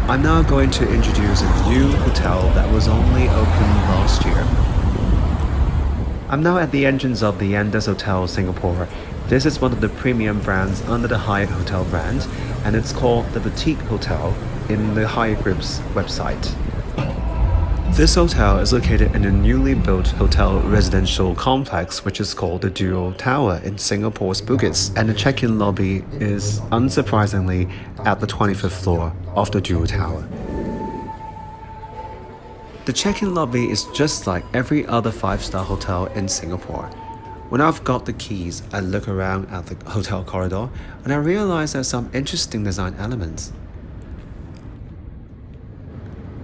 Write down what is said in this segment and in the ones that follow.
I'm now going to introduce a new hotel that was only opened last year. I'm now at the entrance of the Andaz Hotel, Singapore. This is one of the premium brands under the Hyatt Hotel brand, and it's called the Boutique Hotel in the Hyatt Group's website. This hotel is located in a newly built hotel residential complex which is called the Duo Tower in Singapore's Bugis, and the check-in lobby is unsurprisingly at the 25th floor of the Duo Tower. The check-in lobby is just like every other 5-star hotel in Singapore. When I've got the keys, I look around at the hotel corridor and I realize there's some interesting design elements.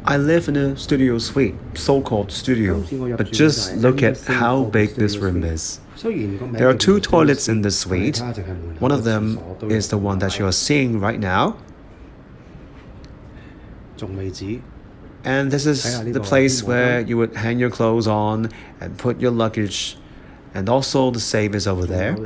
I live in a studio suite, so-called studio, but just look at how big this room is. There are 2 toilets in this suite. One of them is the one that you are seeing right now. And this is the place where you would hang your clothes on and put your luggage, and also the safe is over there.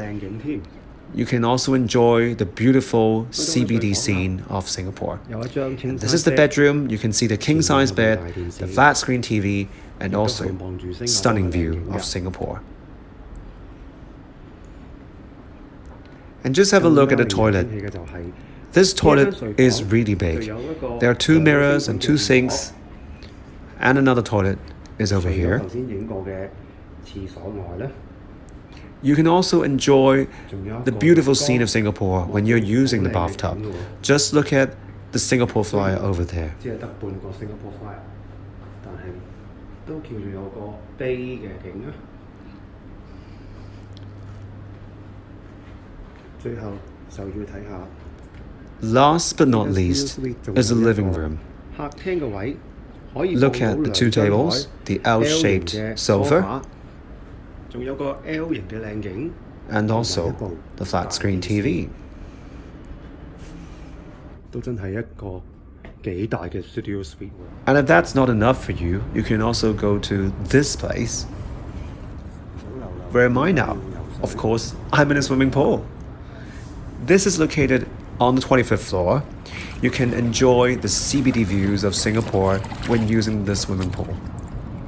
You can also enjoy the beautiful CBD scene of Singapore. And this is the bedroom. You can see the king-size bed, the flat-screen TV, and also stunning view of Singapore. And just have a look at the toilet. This toilet is really big. There are 2 mirrors and 2 sinks, and another toilet is over here. You can also enjoy the beautiful scene of Singapore when you're using the bathtub. Just look at the Singapore flyer over there. Last but not least is the living room. Look at the 2 tables, the L-shaped sofa, and also the flat-screen TV. And if that's not enough for you, you can also go to this place. Where am I now? Of course, I'm in a swimming pool. This is located on the 25th floor. You can enjoy the CBD views of Singapore when using the swimming pool.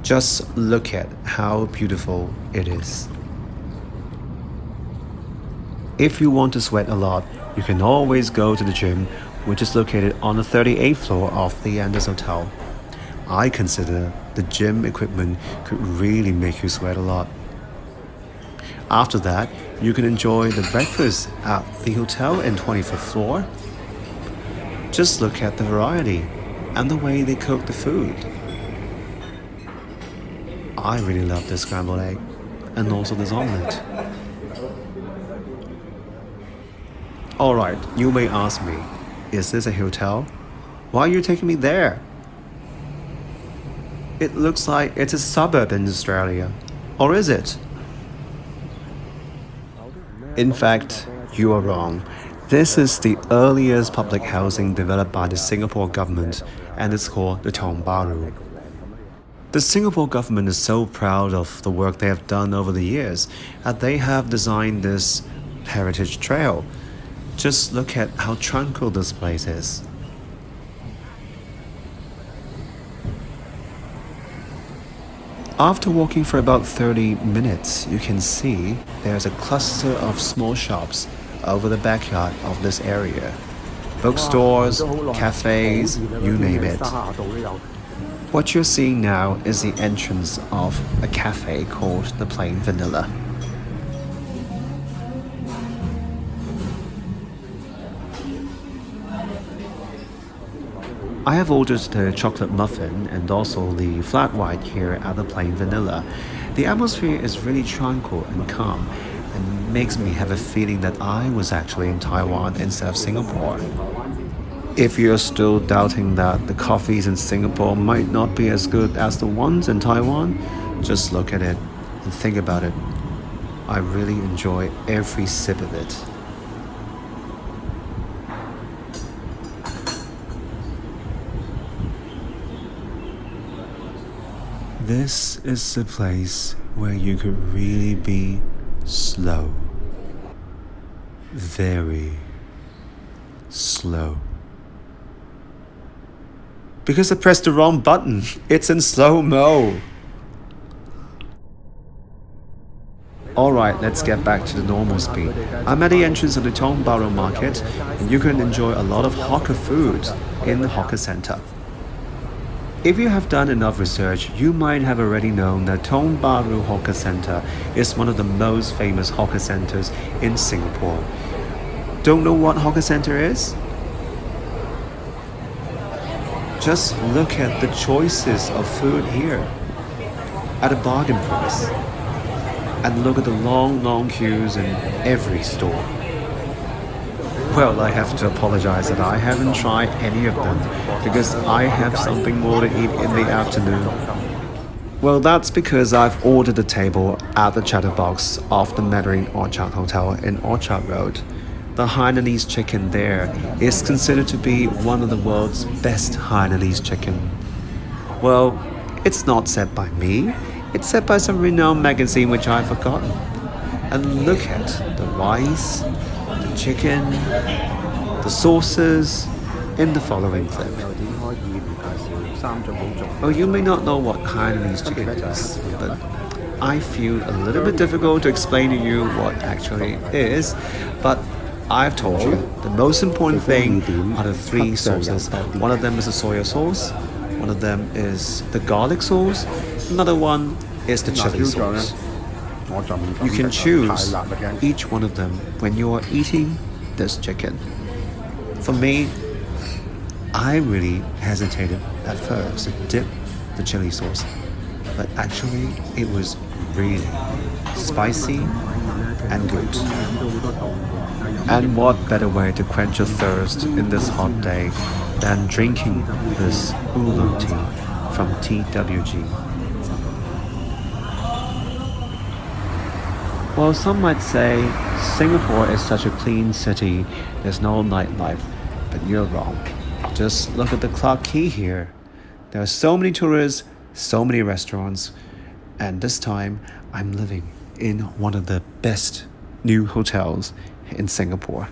Just look at how beautiful it is. If you want to sweat a lot, you can always go to the gym, which is located on the 38th floor of the Andaz Hotel. I consider the gym equipment could really make you sweat a lot. After that, you can enjoy the breakfast at the hotel in 25th floor. Just look at the variety and the way they cook the food. I really love this scrambled egg and also this omelette. Alright, you may ask me, is this a hotel? Why are you taking me there? It looks like it's a suburb in Australia. Or is it? In fact, you are wrong. This is the earliest public housing developed by the Singapore government, and it's called the Tiong Bahru. The Singapore government is so proud of the work they have done over the years that they have designed this heritage trail. Just look at how tranquil this place is. After walking for about 30 minutes, you can see there's a cluster of small shops over the backyard of this area. Bookstores, cafes, you name it. What you're seeing now is the entrance of a cafe called the Plain Vanilla. I have ordered the chocolate muffin and also the flat white here at the Plain Vanilla. The atmosphere is really tranquil and calm and makes me have a feeling that I was actually in Taiwan instead of Singapore. If you're still doubting that the coffees in Singapore might not be as good as the ones in Taiwan, just look at it and think about it. I really enjoy every sip of it. This is the place where you could really be slow. Very slow. Because I pressed the wrong button. It's in slow-mo. Alright, let's get back to the normal speed. I'm at the entrance of the Tiong Bahru market, and you can enjoy a lot of hawker food in the hawker center. If you have done enough research, you might have already known that Tiong Bahru Hawker Center is one of the most famous hawker centers in Singapore. Don't know what hawker center is? Just look at the choices of food here at a bargain price. And look at the long queues in every store. Well, I have to apologize that I haven't tried any of them because I have something more to eat in the afternoon. Well, that's because I've ordered a table at the Chatterbox of the Mandarin Orchard Hotel in Orchard Road. The Hainanese chicken there is considered to be one of the world's best Hainanese chicken. Well, it's not said by me. It's said by some renowned magazine which I've forgotten. And look at the rice, the chicken, the sauces in the following clip. Oh, you may not know what Hainanese chicken is, but I feel a little bit difficult to explain to you what actually it is, but I've told you the most important thing are the three sauces. One of them is the soy sauce, one of them is the garlic sauce, another one is the chili sauce. You can choose each one of them when you are eating this chicken. For me, I really hesitated at first to dip the chili sauce, but actually it was really spicy and good. And what better way to quench your thirst in this hot day than drinking this oolong tea from TWG. Well, some might say Singapore is such a clean city, there's no nightlife, but you're wrong. Just look at the Clarke Quay here. There are so many tourists, so many restaurants, and this time I'm living in one of the best new hotels in Singapore.